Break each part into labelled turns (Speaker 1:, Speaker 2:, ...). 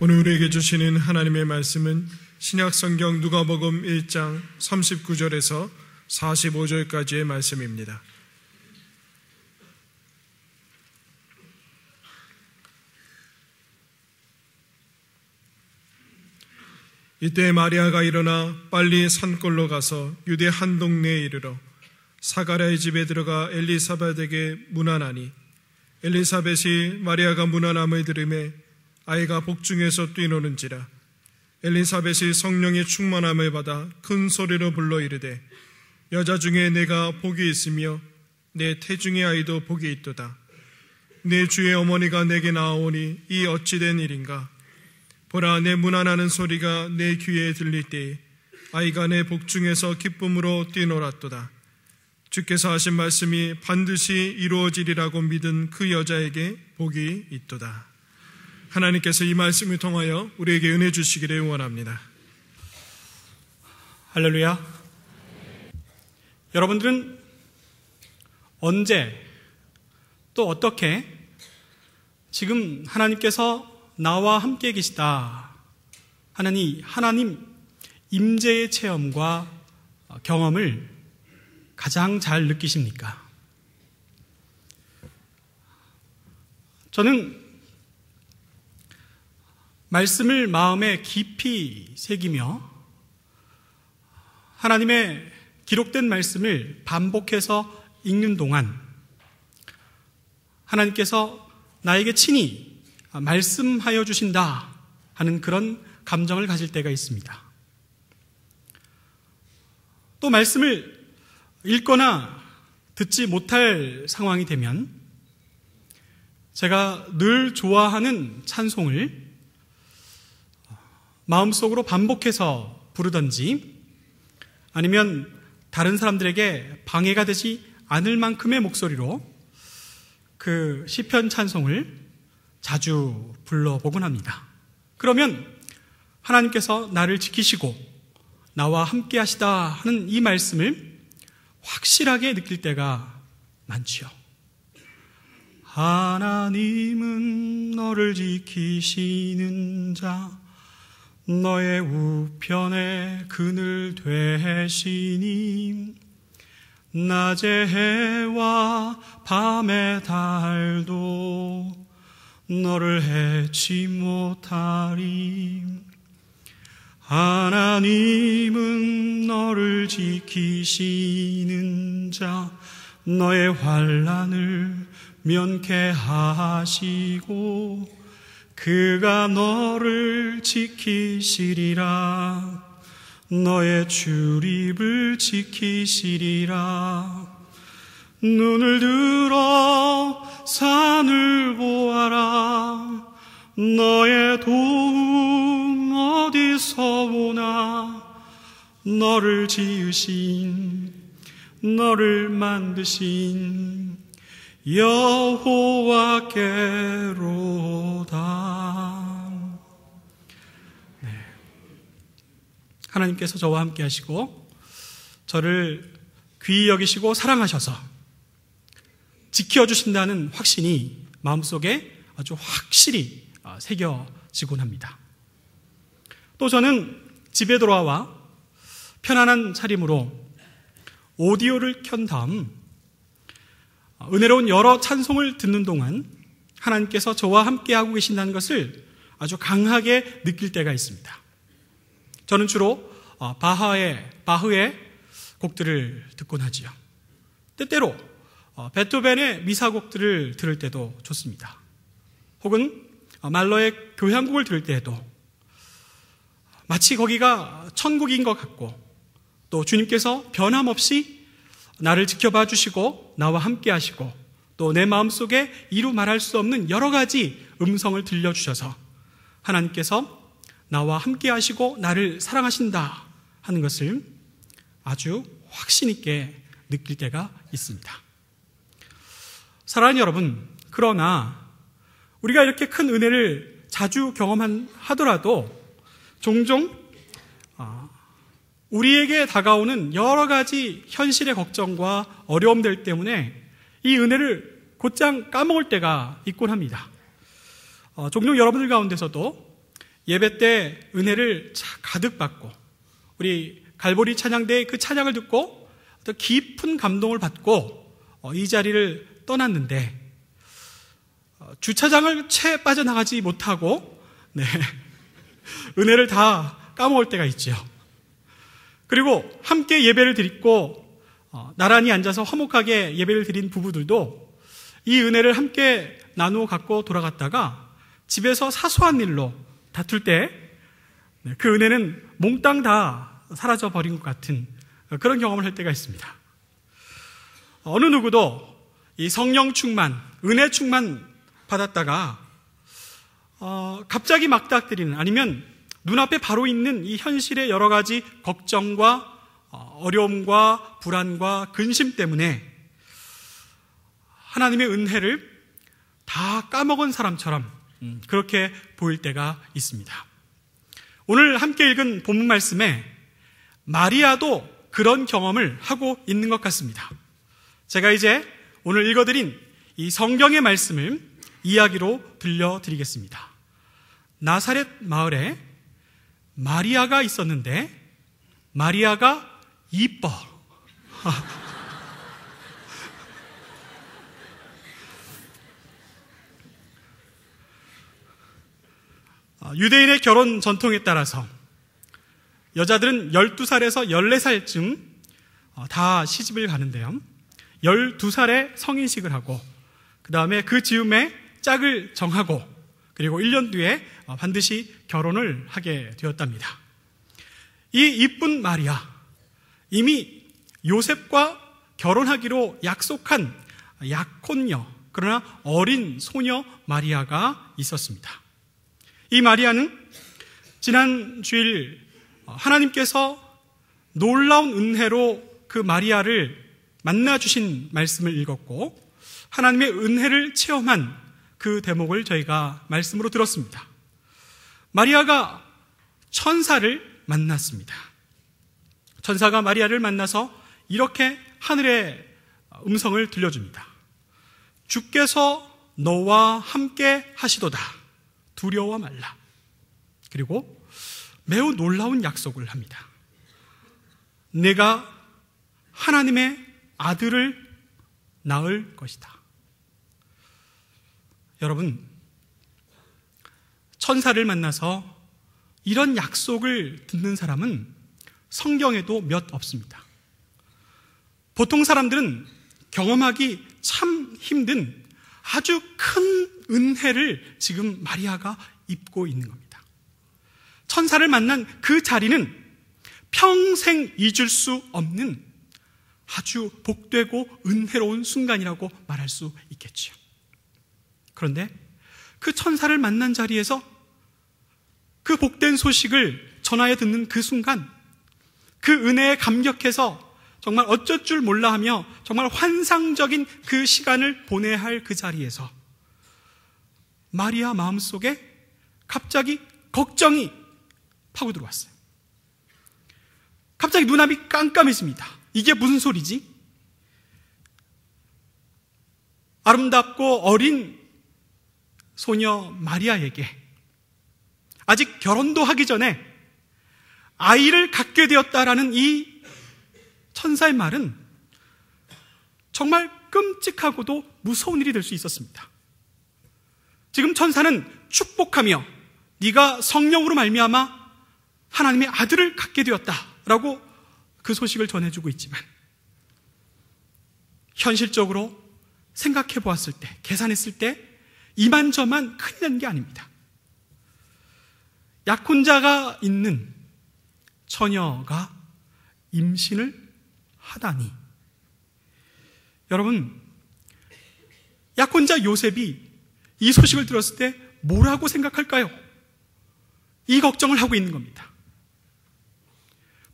Speaker 1: 오늘 우리에게 주시는 하나님의 말씀은 신약성경 누가복음 1장 39절에서 45절까지의 말씀입니다. 이때 마리아가 일어나 빨리 산골로 가서 유대 한 동네에 이르러 사가랴의 집에 들어가 엘리사벳에게 문안하니, 엘리사벳이 마리아가 문안함을 들으매 아이가 복중에서 뛰노는지라. 엘리사벳이 성령의 충만함을 받아 큰 소리로 불러 이르되, 여자 중에 내가 복이 있으며 내 태중의 아이도 복이 있도다. 내 주의 어머니가 내게 나아오니 이 어찌된 일인가? 보라, 내 문안하는 소리가 내 귀에 들릴 때에 아이가 내 복중에서 기쁨으로 뛰놀았도다. 주께서 하신 말씀이 반드시 이루어지리라고 믿은 그 여자에게 복이 있도다. 하나님께서 이 말씀을 통하여 우리에게 은혜 주시기를 원합니다.
Speaker 2: 할렐루야. 여러분들은 언제 또 어떻게 지금 하나님께서 나와 함께 계시다 하는 이 하나님 임재의 체험과 경험을 가장 잘 느끼십니까? 저는 말씀을 마음에 깊이 새기며 하나님의 기록된 말씀을 반복해서 읽는 동안 하나님께서 나에게 친히 말씀하여 주신다 하는 그런 감정을 가질 때가 있습니다. 또 말씀을 읽거나 듣지 못할 상황이 되면 제가 늘 좋아하는 찬송을 마음속으로 반복해서 부르든지 아니면 다른 사람들에게 방해가 되지 않을 만큼의 목소리로 그 시편 찬송을 자주 불러보곤 합니다. 그러면 하나님께서 나를 지키시고 나와 함께 하시다 하는 이 말씀을 확실하게 느낄 때가 많지요. 하나님은 너를 지키시는 자, 너의 우편에 그늘 되시니, 낮의 해와 밤의 달도 너를 해치 못하리. 하나님은 너를 지키시는 자, 너의 환난을 면케하시고 그가 너를 지키시리라. 너의 출입을 지키시리라. 눈을 들어 산을 보아라. 너의 도움 어디서 오나? 너를 지으신, 너를 만드신 여호와께로다. 네. 하나님께서 저와 함께 하시고 저를 귀히 여기시고 사랑하셔서 지켜주신다는 확신이 마음속에 아주 확실히 새겨지곤 합니다. 또 저는 집에 돌아와 편안한 차림으로 오디오를 켠 다음 은혜로운 여러 찬송을 듣는 동안 하나님께서 저와 함께하고 계신다는 것을 아주 강하게 느낄 때가 있습니다. 저는 주로 바흐의 곡들을 듣곤 하지요. 때때로 베토벤의 미사곡들을 들을 때도 좋습니다. 혹은 말러의 교향곡을 들을 때에도 마치 거기가 천국인 것 같고, 또 주님께서 변함없이 나를 지켜봐 주시고 나와 함께 하시고 또 내 마음속에 이루 말할 수 없는 여러 가지 음성을 들려주셔서 하나님께서 나와 함께 하시고 나를 사랑하신다 하는 것을 아주 확신 있게 느낄 때가 있습니다. 사랑하는 여러분, 그러나 우리가 이렇게 큰 은혜를 자주 경험하더라도 종종 우리에게 다가오는 여러 가지 현실의 걱정과 어려움들 때문에 이 은혜를 곧장 까먹을 때가 있곤 합니다. 종종 여러분들 가운데서도 예배 때 은혜를 가득 받고 우리 갈보리 찬양대의 그 찬양을 듣고 또 깊은 감동을 받고 이 자리를 떠났는데 주차장을 채 빠져나가지 못하고 은혜를 다 까먹을 때가 있죠. 그리고 함께 예배를 드리고 나란히 앉아서 화목하게 예배를 드린 부부들도 이 은혜를 함께 나누어 갖고 돌아갔다가 집에서 사소한 일로 다툴 때 그 은혜는 몽땅 다 사라져 버린 것 같은 그런 경험을 할 때가 있습니다. 어느 누구도 이 성령 충만, 은혜 충만 받았다가 갑자기 막닥뜨리는, 아니면 눈앞에 바로 있는 이 현실의 여러 가지 걱정과 어려움과 불안과 근심 때문에 하나님의 은혜를 다 까먹은 사람처럼 그렇게 보일 때가 있습니다. 오늘 함께 읽은 본문 말씀에 마리아도 그런 경험을 하고 있는 것 같습니다. 제가 이제 오늘 읽어드린 이 성경의 말씀을 이야기로 들려드리겠습니다. 나사렛 마을에 마리아가 있었는데 마리아가 이뻐. 유대인의 결혼 전통에 따라서 여자들은 12살에서 14살쯤 다 시집을 가는데요, 12살에 성인식을 하고 그 다음에 그 즈음에 짝을 정하고 그리고 1년 뒤에 반드시 결혼을 하게 되었답니다. 이 이쁜 마리아, 이미 요셉과 결혼하기로 약속한 약혼녀, 그러나 어린 소녀 마리아가 있었습니다. 이 마리아는 지난 주일 하나님께서 놀라운 은혜로 그 마리아를 만나주신 말씀을 읽었고 하나님의 은혜를 체험한 그 대목을 저희가 말씀으로 들었습니다. 마리아가 천사를 만났습니다. 천사가 마리아를 만나서 이렇게 하늘의 음성을 들려줍니다. 주께서 너와 함께 하시도다. 두려워 말라. 그리고 매우 놀라운 약속을 합니다. 내가 하나님의 아들을 낳을 것이다. 여러분, 천사를 만나서 이런 약속을 듣는 사람은 성경에도 몇 없습니다. 보통 사람들은 경험하기 참 힘든 아주 큰 은혜를 지금 마리아가 입고 있는 겁니다. 천사를 만난 그 자리는 평생 잊을 수 없는 아주 복되고 은혜로운 순간이라고 말할 수 있겠죠. 그런데 그 천사를 만난 자리에서 그 복된 소식을 전하여 듣는 그 순간, 그 은혜에 감격해서 정말 어쩔 줄 몰라 하며 정말 환상적인 그 시간을 보내야 할 그 자리에서 마리아 마음속에 갑자기 걱정이 파고 들어왔어요. 갑자기 눈앞이 깜깜해집니다. 이게 무슨 소리지? 아름답고 어린 소녀 마리아에게 아직 결혼도 하기 전에 아이를 갖게 되었다라는 이 천사의 말은 정말 끔찍하고도 무서운 일이 될 수 있었습니다. 지금 천사는 축복하며 네가 성령으로 말미암아 하나님의 아들을 갖게 되었다라고 그 소식을 전해주고 있지만 현실적으로 생각해 보았을 때, 계산했을 때 이만저만 큰일 난 게 아닙니다. 약혼자가 있는 처녀가 임신을 하다니. 여러분, 약혼자 요셉이 이 소식을 들었을 때 뭐라고 생각할까요? 이 걱정을 하고 있는 겁니다.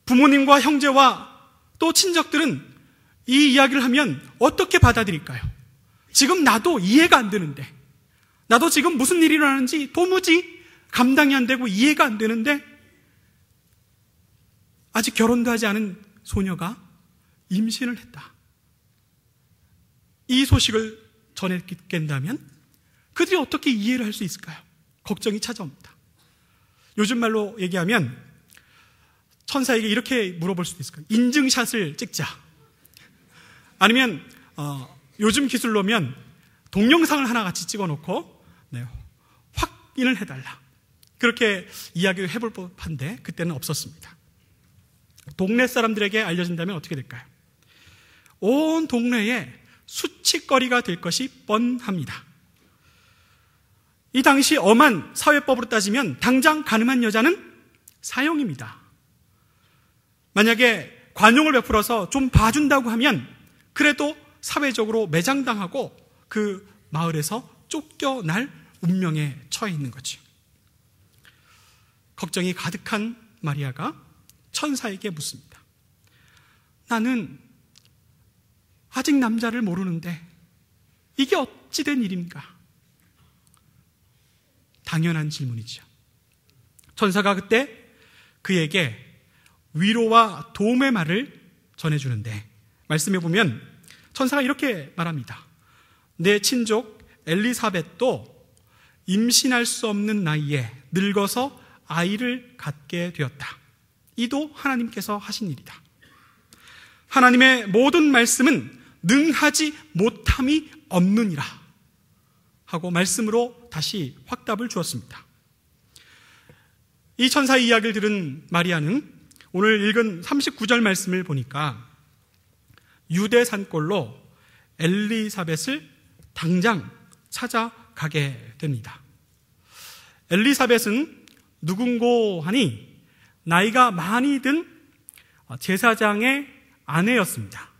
Speaker 2: 부모님과 형제와 또 친척들은 이 이야기를 하면 어떻게 받아들일까요? 지금 나도 이해가 안 되는데, 나도 지금 무슨 일이 일어나는지 도무지 감당이 안 되고 이해가 안 되는데 아직 결혼도 하지 않은 소녀가 임신을 했다. 이 소식을 전해 듣겠다면 그들이 어떻게 이해를 할 수 있을까요? 걱정이 찾아옵니다. 요즘 말로 얘기하면 천사에게 이렇게 물어볼 수도 있을 거예요. 인증샷을 찍자. 아니면 요즘 기술로면 동영상을 하나 같이 찍어놓고 확인을 해달라. 그렇게 이야기를 해볼 법한데 그때는 없었습니다. 동네 사람들에게 알려진다면 어떻게 될까요? 온 동네에 수치거리가 될 것이 뻔합니다. 이 당시 엄한 사회법으로 따지면 당장 가늠한 여자는 사형입니다. 만약에 관용을 베풀어서 좀 봐준다고 하면 그래도 사회적으로 매장당하고 그 마을에서 쫓겨날 운명에 처해 있는 거죠. 걱정이 가득한 마리아가 천사에게 묻습니다. 나는 아직 남자를 모르는데 이게 어찌 된 일입니까? 당연한 질문이죠. 천사가 그때 그에게 위로와 도움의 말을 전해주는데 말씀해 보면 천사가 이렇게 말합니다. 내 친족 엘리사벳도 임신할 수 없는 나이에 늙어서 아이를 갖게 되었다. 이도 하나님께서 하신 일이다. 하나님의 모든 말씀은 능하지 못함이 없느니라 하고 말씀으로 다시 확답을 주었습니다. 이 천사의 이야기를 들은 마리아는 오늘 읽은 39절 말씀을 보니까 유대 산골로 엘리사벳을 당장 찾아가게 됩니다. 엘리사벳은 누군고 하니 나이가 많이 든 제사장의 아내였습니다.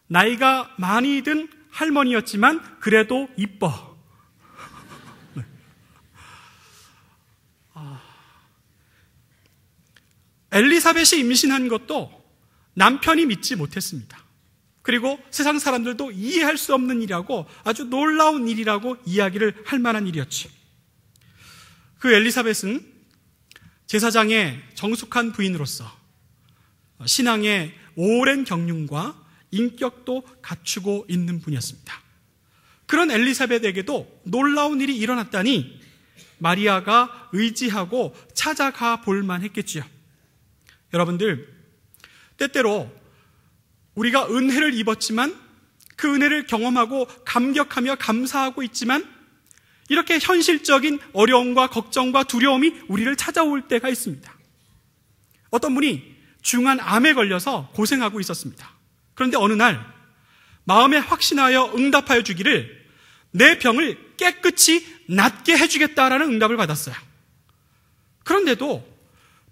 Speaker 2: 나이가 많이 든 할머니였지만 그래도 이뻐. 엘리사벳이 임신한 것도 남편이 믿지 못했습니다. 그리고 세상 사람들도 이해할 수 없는 일이라고 아주 놀라운 일이라고 이야기를 할 만한 일이었지. 그 엘리사벳은 제사장의 정숙한 부인으로서 신앙의 오랜 경륜과 인격도 갖추고 있는 분이었습니다. 그런 엘리사벳에게도 놀라운 일이 일어났다니 마리아가 의지하고 찾아가 볼 만했겠지요. 여러분들, 때때로 우리가 은혜를 입었지만 그 은혜를 경험하고 감격하며 감사하고 있지만 이렇게 현실적인 어려움과 걱정과 두려움이 우리를 찾아올 때가 있습니다. 어떤 분이 중한 암에 걸려서 고생하고 있었습니다. 그런데 어느 날 마음에 확신하여 응답하여 주기를 내 병을 깨끗이 낫게 해주겠다라는 응답을 받았어요. 그런데도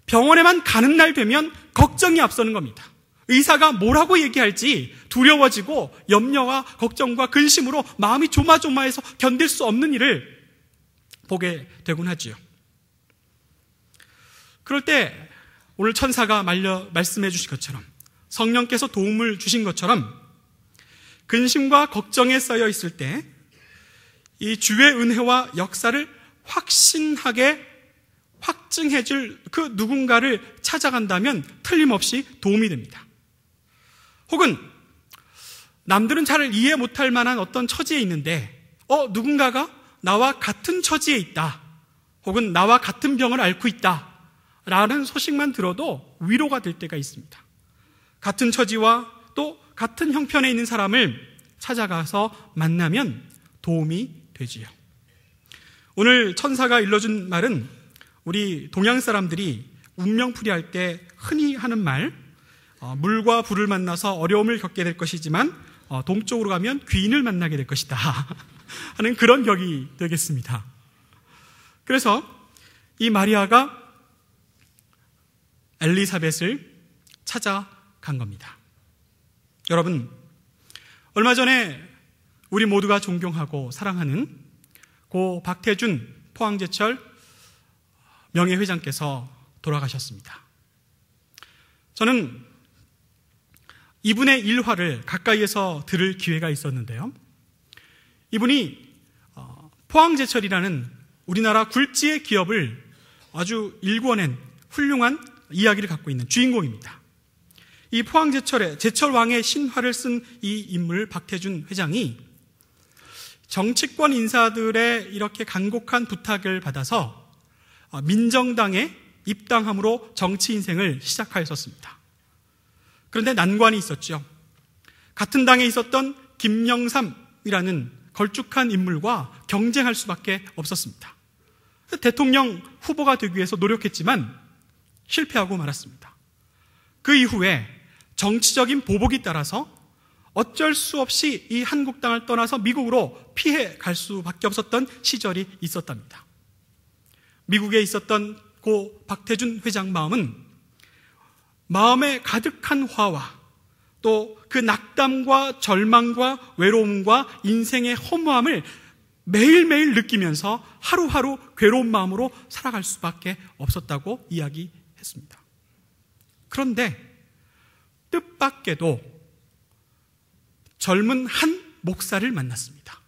Speaker 2: 병원에만 가는 날 되면 걱정이 앞서는 겁니다. 의사가 뭐라고 얘기할지 두려워지고 염려와 걱정과 근심으로 마음이 조마조마해서 견딜 수 없는 일을 보게 되곤 하지요. 그럴 때 오늘 천사가 말씀해 주신 것처럼 성령께서 도움을 주신 것처럼 근심과 걱정에 쌓여 있을 때 이 주의 은혜와 역사를 확신하게 확증해 줄 그 누군가를 찾아간다면 틀림없이 도움이 됩니다. 혹은 남들은 잘 이해 못할 만한 어떤 처지에 있는데 누군가가 나와 같은 처지에 있다, 혹은 나와 같은 병을 앓고 있다 라는 소식만 들어도 위로가 될 때가 있습니다. 같은 처지와 또 같은 형편에 있는 사람을 찾아가서 만나면 도움이 되지요. 오늘 천사가 일러준 말은 우리 동양 사람들이 운명풀이할 때 흔히 하는 말, 물과 불을 만나서 어려움을 겪게 될 것이지만 동쪽으로 가면 귀인을 만나게 될 것이다 하는 그런 격이 되겠습니다. 그래서 이 마리아가 엘리사벳을 찾아간 겁니다. 여러분, 얼마 전에 우리 모두가 존경하고 사랑하는 고 박태준 포항제철 명예회장께서 돌아가셨습니다. 저는 이분의 일화를 가까이에서 들을 기회가 있었는데요. 이분이 포항제철이라는 우리나라 굴지의 기업을 아주 일궈낸 훌륭한 이야기를 갖고 있는 주인공입니다. 이 포항제철의 제철왕의 신화를 쓴 이 인물 박태준 회장이 정치권 인사들의 이렇게 간곡한 부탁을 받아서 민정당에 입당함으로 정치 인생을 시작하였었습니다. 그런데 난관이 있었죠. 같은 당에 있었던 김영삼이라는 걸쭉한 인물과 경쟁할 수밖에 없었습니다. 대통령 후보가 되기 위해서 노력했지만 실패하고 말았습니다. 그 이후에 정치적인 보복이 따라서 어쩔 수 없이 이 한국당을 떠나서 미국으로 피해 갈 수밖에 없었던 시절이 있었답니다. 미국에 있었던 고 박태준 회장 마음에 가득한 화와 또 그 낙담과 절망과 외로움과 인생의 허무함을 매일매일 느끼면서 하루하루 괴로운 마음으로 살아갈 수밖에 없었다고 이야기했습니다. 그런데 뜻밖에도 젊은 한 목사를 만났습니다.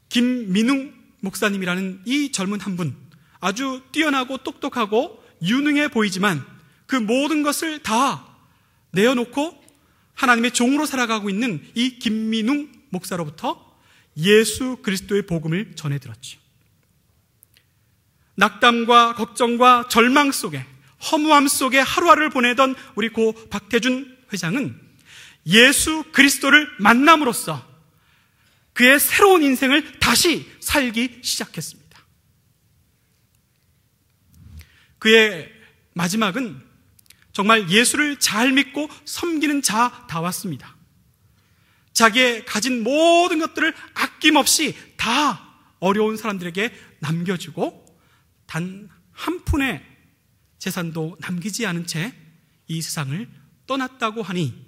Speaker 2: 김민웅 목사님이라는 이 젊은 한 분, 아주 뛰어나고 똑똑하고 유능해 보이지만 그 모든 것을 다 내어놓고 하나님의 종으로 살아가고 있는 이 김민웅 목사로부터 예수 그리스도의 복음을 전해 들었죠. 낙담과 걱정과 절망 속에, 허무함 속에 하루하루를 보내던 우리 고 박태준 회장은 예수 그리스도를 만남으로써 그의 새로운 인생을 다시 살기 시작했습니다. 그의 마지막은 정말 예수를 잘 믿고 섬기는 자다웠습니다. 자기의 가진 모든 것들을 아낌없이 다 어려운 사람들에게 남겨주고 단 한 푼의 재산도 남기지 않은 채 이 세상을 떠났다고 하니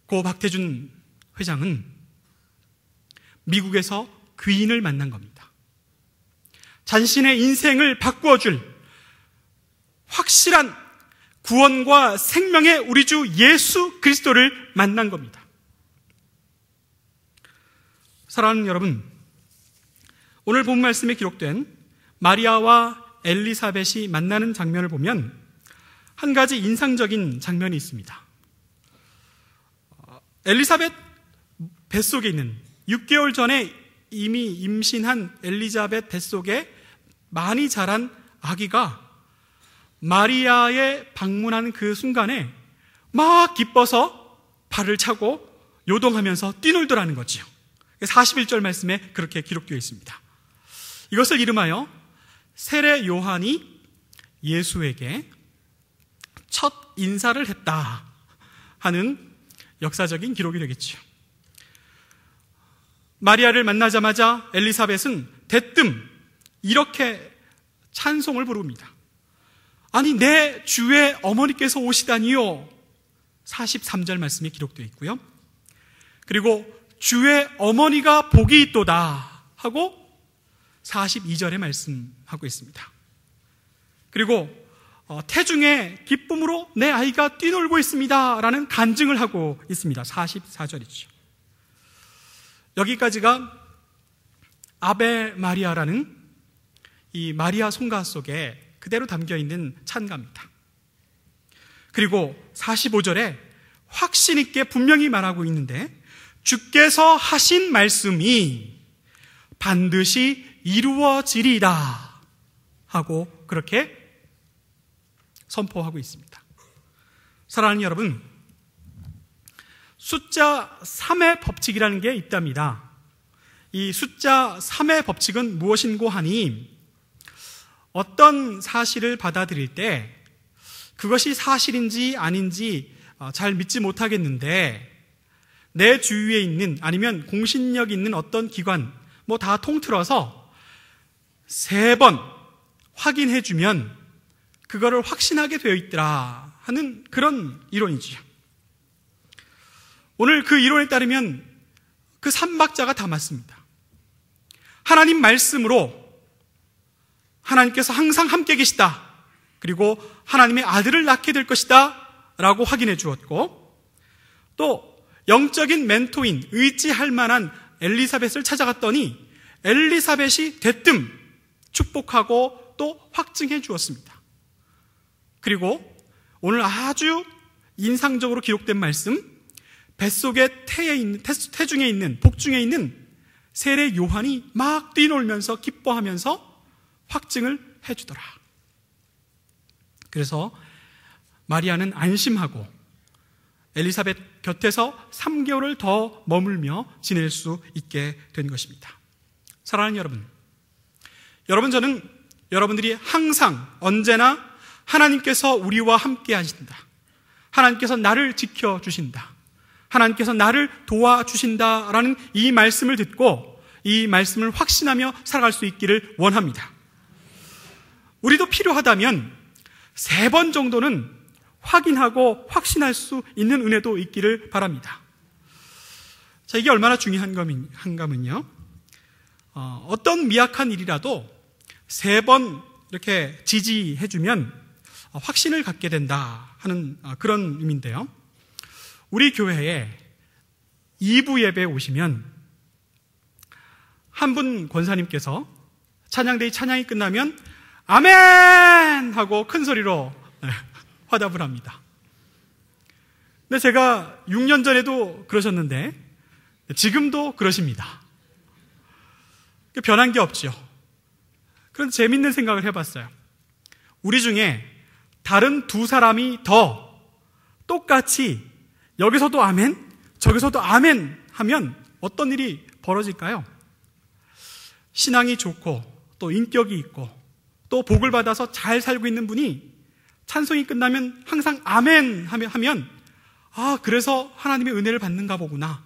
Speaker 2: 고 박태준 회장은 미국에서 귀인을 만난 겁니다. 자신의 인생을 바꾸어줄 확실한 구원과 생명의 우리 주 예수 그리스도를 만난 겁니다. 사랑하는 여러분, 오늘 본 말씀에 기록된 마리아와 엘리사벳이 만나는 장면을 보면 한 가지 인상적인 장면이 있습니다. 엘리사벳 뱃속에 있는 6개월 전에 이미 임신한 엘리자벳 뱃속에 많이 자란 아기가 마리아의 방문한 그 순간에 막 기뻐서 발을 차고 요동하면서 뛰놀더라는 거지요. 41절 말씀에 그렇게 기록되어 있습니다. 이것을 이름하여 세례 요한이 예수에게 첫 인사를 했다 하는 역사적인 기록이 되겠죠. 마리아를 만나자마자 엘리사벳은 대뜸 이렇게 찬송을 부릅니다. 아니, 내 주의 어머니께서 오시다니요. 43절 말씀이 기록되어 있고요. 그리고 주의 어머니가 복이 있도다 하고 42절에 말씀하고 있습니다. 그리고 태중의 기쁨으로 내 아이가 뛰놀고 있습니다 라는 간증을 하고 있습니다. 44절이죠. 여기까지가 아베 마리아라는 이 마리아 송가 속에 그대로 담겨있는 찬가입니다. 그리고 45절에 확신 있게 분명히 말하고 있는데 주께서 하신 말씀이 반드시 이루어지리다 하고 그렇게 선포하고 있습니다. 사랑하는 여러분, 숫자 3의 법칙이라는 게 있답니다. 이 숫자 3의 법칙은 무엇인고 하니 어떤 사실을 받아들일 때 그것이 사실인지 아닌지 잘 믿지 못하겠는데 내 주위에 있는 아니면 공신력 있는 어떤 기관 뭐 다 통틀어서 3번 확인해 주면 그거를 확신하게 되어 있더라 하는 그런 이론이지요. 오늘 그 이론에 따르면 그 3박자가 다 맞습니다. 하나님 말씀으로 하나님께서 항상 함께 계시다. 그리고 하나님의 아들을 낳게 될 것이다 라고 확인해 주었고, 또 영적인 멘토인 의지할 만한 엘리사벳을 찾아갔더니 엘리사벳이 대뜸 축복하고 또 확증해 주었습니다. 그리고 오늘 아주 인상적으로 기록된 말씀, 뱃속에 태중에 있는 복중에 있는 세례 요한이 막 뛰놀면서 기뻐하면서 확증을 해주더라. 그래서 마리아는 안심하고 엘리사벳 곁에서 3개월을 더 머물며 지낼 수 있게 된 것입니다. 사랑하는 여러분, 저는 여러분들이 항상 언제나 하나님께서 우리와 함께 하신다, 하나님께서 나를 지켜주신다, 하나님께서 나를 도와주신다라는 이 말씀을 듣고 이 말씀을 확신하며 살아갈 수 있기를 원합니다. 우리도 필요하다면 3번 정도는 확인하고 확신할 수 있는 은혜도 있기를 바랍니다. 자, 이게 얼마나 중요한가면요, 어떤 미약한 일이라도 3번 이렇게 지지해주면 확신을 갖게 된다 하는 그런 의미인데요, 우리 교회에 2부 예배에 오시면 한 분 권사님께서 찬양대회 찬양이 끝나면 아멘! 하고 큰 소리로 화답을 합니다. 근데 제가 6년 전에도 그러셨는데 지금도 그러십니다. 변한 게 없죠. 그런 재밌는 생각을 해봤어요. 우리 중에 다른 2사람이 더 똑같이 여기서도 아멘, 저기서도 아멘 하면 어떤 일이 벌어질까요? 신앙이 좋고 또 인격이 있고 또 복을 받아서 잘 살고 있는 분이 찬송이 끝나면 항상 아멘 하면 그래서 하나님의 은혜를 받는가 보구나,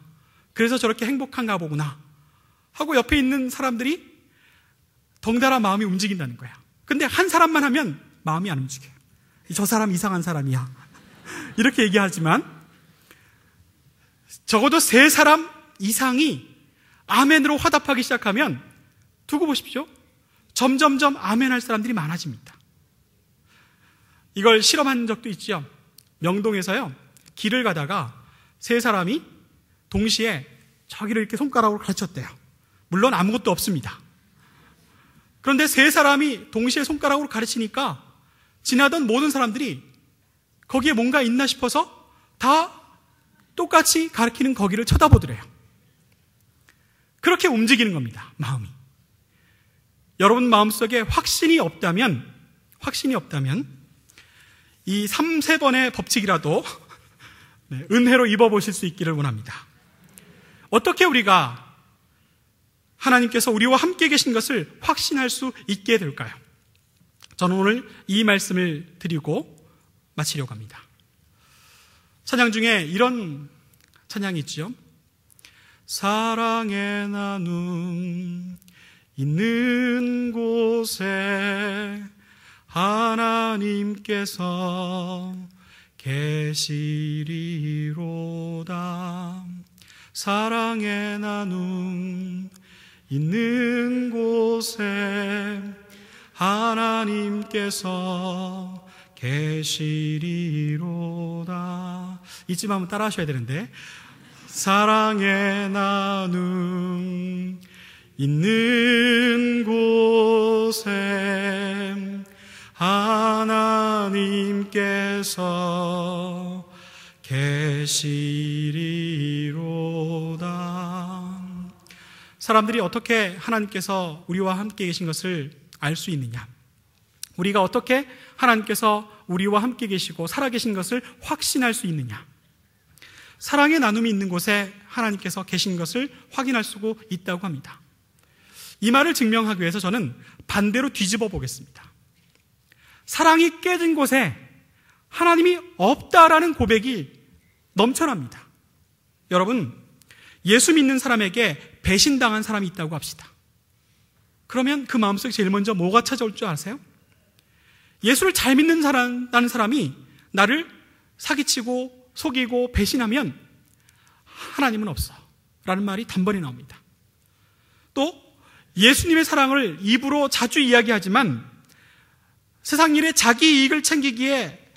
Speaker 2: 그래서 저렇게 행복한가 보구나 하고 옆에 있는 사람들이 덩달아 마음이 움직인다는 거야. 근데 한 사람만 하면 마음이 안 움직여요. 저 사람 이상한 사람이야 이렇게 얘기하지만 적어도 3사람 이상이 아멘으로 화답하기 시작하면 두고 보십시오, 점점점 아멘할 사람들이 많아집니다. 이걸 실험한 적도 있죠. 명동에서요, 길을 가다가 3사람이 동시에 저기를 이렇게 손가락으로 가르쳤대요. 물론 아무것도 없습니다. 그런데 3사람이 동시에 손가락으로 가르치니까 지나던 모든 사람들이 거기에 뭔가 있나 싶어서 다 똑같이 가르치는 거기를 쳐다보더래요. 그렇게 움직이는 겁니다, 마음이. 여러분 마음속에 확신이 없다면 이 3-4번의 법칙이라도 은혜로 입어보실 수 있기를 원합니다. 어떻게 우리가 하나님께서 우리와 함께 계신 것을 확신할 수 있게 될까요? 저는 오늘 이 말씀을 드리고 마치려고 합니다. 찬양 중에 이런 찬양이 있죠. 사랑의 나눔 있는 곳에 하나님께서 계시리로다. 사랑의 나눔 있는 곳에 하나님께서 계시리로다. 이쯤 한번 따라 하셔야 되는데, 사랑의 나눔 있는 곳에 하나님께서 계시리로다. 사람들이 어떻게 하나님께서 우리와 함께 계신 것을 알 수 있느냐? 우리가 어떻게 하나님께서 우리와 함께 계시고 살아계신 것을 확신할 수 있느냐? 사랑의 나눔이 있는 곳에 하나님께서 계신 것을 확인할 수 있다고 합니다. 이 말을 증명하기 위해서 저는 반대로 뒤집어 보겠습니다. 사랑이 깨진 곳에 하나님이 없다라는 고백이 넘쳐납니다. 여러분, 예수 믿는 사람에게 배신당한 사람이 있다고 합시다. 그러면 그 마음속에 제일 먼저 뭐가 찾아올 줄 아세요? 예수를 잘 믿는 사람이 나를 사기치고 속이고 배신하면 하나님은 없어 라는 말이 단번에 나옵니다. 또 예수님의 사랑을 입으로 자주 이야기하지만 세상 일에 자기 이익을 챙기기에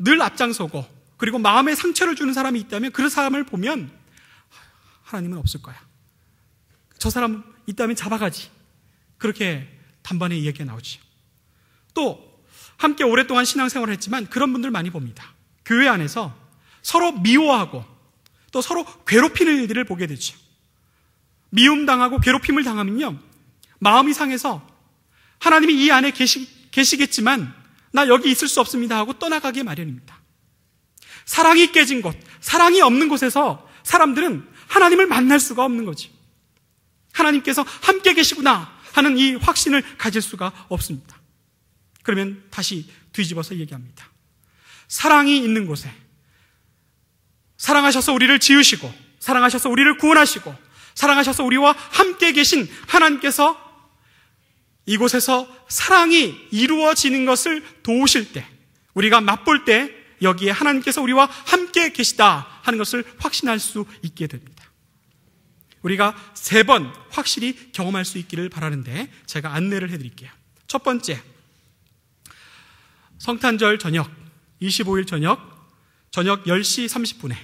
Speaker 2: 늘 앞장서고 그리고 마음에 상처를 주는 사람이 있다면 그 사람을 보면 하나님은 없을 거야. 저 사람 있다면 잡아가지. 그렇게 단번에 이야기가 나오지. 또 함께 오랫동안 신앙생활을 했지만 그런 분들 많이 봅니다. 교회 안에서 서로 미워하고 또 서로 괴롭히는 일들을 보게 되죠. 미움당하고 괴롭힘을 당하면요, 마음이 상해서 하나님이 이 안에 계시겠지만 나 여기 있을 수 없습니다 하고 떠나가기 마련입니다. 사랑이 깨진 곳, 사랑이 없는 곳에서 사람들은 하나님을 만날 수가 없는 거지. 하나님께서 함께 계시구나 하는 이 확신을 가질 수가 없습니다. 그러면 다시 뒤집어서 얘기합니다. 사랑이 있는 곳에, 사랑하셔서 우리를 지으시고 사랑하셔서 우리를 구원하시고 사랑하셔서 우리와 함께 계신 하나님께서 이곳에서 사랑이 이루어지는 것을 도우실 때, 우리가 맛볼 때 여기에 하나님께서 우리와 함께 계시다 하는 것을 확신할 수 있게 됩니다. 우리가 3번 확실히 경험할 수 있기를 바라는데 제가 안내를 해드릴게요. 첫 번째, 성탄절 저녁, 25일 저녁 10시 30분에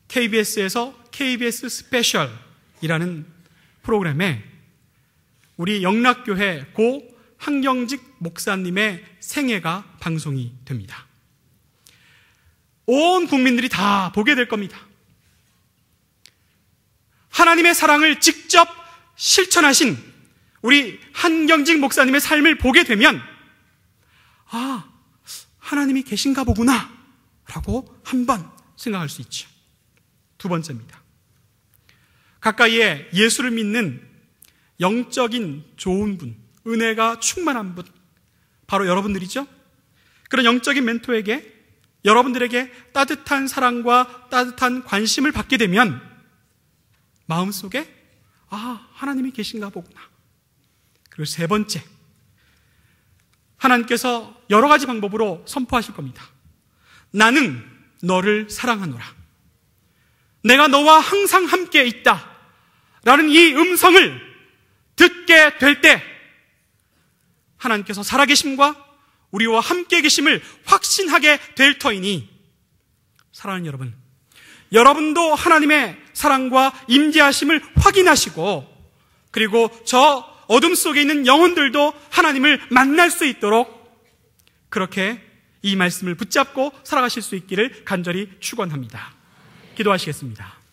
Speaker 2: KBS에서 KBS 스페셜이라는 프로그램에 우리 영락교회 고 한경직 목사님의 생애가 방송이 됩니다. 온 국민들이 다 보게 될 겁니다. 하나님의 사랑을 직접 실천하신 우리 한경직 목사님의 삶을 보게 되면 아, 하나님이 계신가 보구나 라고 한번 생각할 수 있죠. 두 번째입니다. 가까이에 예수를 믿는 영적인 좋은 분, 은혜가 충만한 분, 바로 여러분들이죠. 그런 영적인 멘토에게, 여러분들에게 따뜻한 사랑과 따뜻한 관심을 받게 되면 마음속에 아, 하나님이 계신가 보구나. 그리고 3번째, 하나님께서 여러 가지 방법으로 선포하실 겁니다. 나는 너를 사랑하노라. 내가 너와 항상 함께 있다 라는 이 음성을 듣게 될 때 하나님께서 살아계심과 우리와 함께 계심을 확신하게 될 터이니, 사랑하는 여러분, 여러분도 하나님의 사랑과 임재하심을 확인하시고, 그리고 저 어둠 속에 있는 영혼들도 하나님을 만날 수 있도록 그렇게 이 말씀을 붙잡고 살아가실 수 있기를 간절히 축원합니다. 기도하시겠습니다.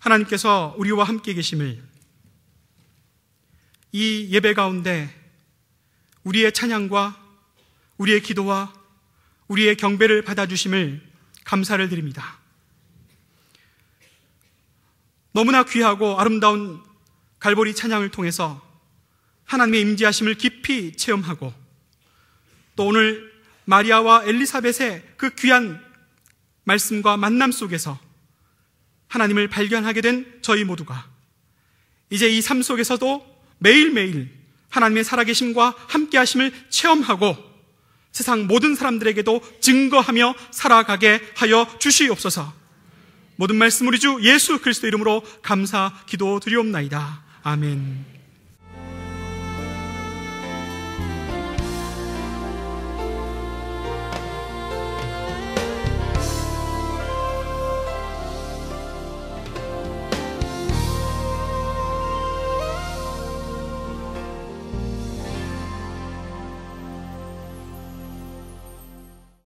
Speaker 2: 하나님께서 우리와 함께 계심을, 이 예배 가운데 우리의 찬양과 우리의 기도와 우리의 경배를 받아주심을 감사를 드립니다. 너무나 귀하고 아름다운 갈보리 찬양을 통해서 하나님의 임재하심을 깊이 체험하고, 또 오늘 마리아와 엘리사벳의 그 귀한 말씀과 만남 속에서 하나님을 발견하게 된 저희 모두가 이제 이 삶 속에서도 매일매일 하나님의 살아계심과 함께하심을 체험하고 세상 모든 사람들에게도 증거하며 살아가게 하여 주시옵소서. 모든 말씀 우리 주 예수 그리스도 이름으로 감사 기도 드리옵나이다. 아멘.